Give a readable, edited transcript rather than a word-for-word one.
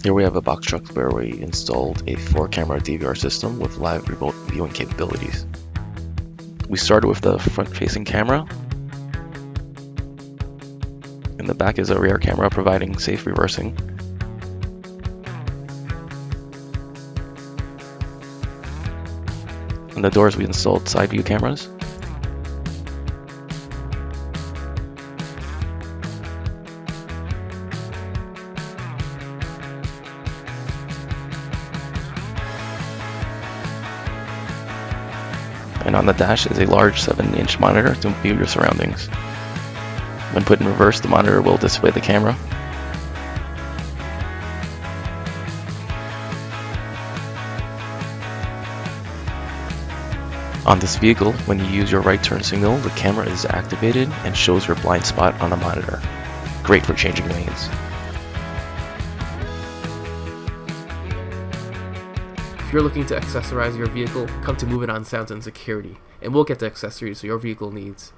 Here we have a box truck where we installed a 4-camera DVR system with live remote viewing capabilities. We started with the front-facing camera. In the back is a rear camera providing safe reversing. On the doors we installed side view cameras. And on the dash is a large 7-inch monitor to view your surroundings. When put in reverse, the monitor will display the camera. On this vehicle, when you use your right turn signal, the camera is activated and shows your blind spot on the monitor. Great for changing lanes. If you're looking to accessorize your vehicle, come to Move It On Sounds and Security, and we'll get the accessories your vehicle needs.